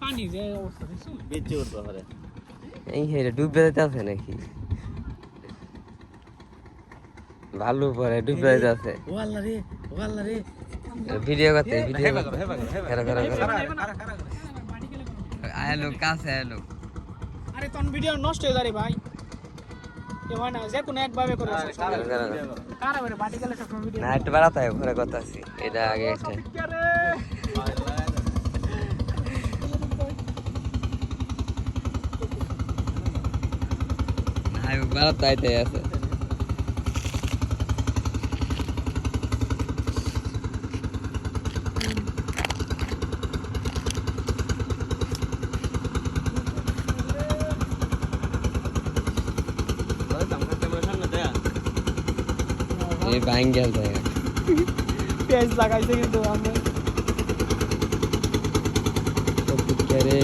পানি যে অবস্থা দেখছো বেঁচে উঠতে পারে এই হেরে ডুবে যাচ্ছে নাকি ভালো পরে ডুবে যাচ্ছে ও আল্লাহ রে ভিডিও করতে ভিডিও হেবা করো আয় লোক কাছে আয় লোক আরে তোর ভিডিও নষ্ট হয়ে যাবে ভাই এ হয় না যে কোনো একভাবে করে কারা করে বাটি গেলে সব ভিডিও না একটু বাড়াতে হয় ঘরে কথা আছি এটা আগে একটা না বাড়াতে আইতে আছে ये बैंक गया था পেজ লাগাইছে কিন্তু আমরা तो करे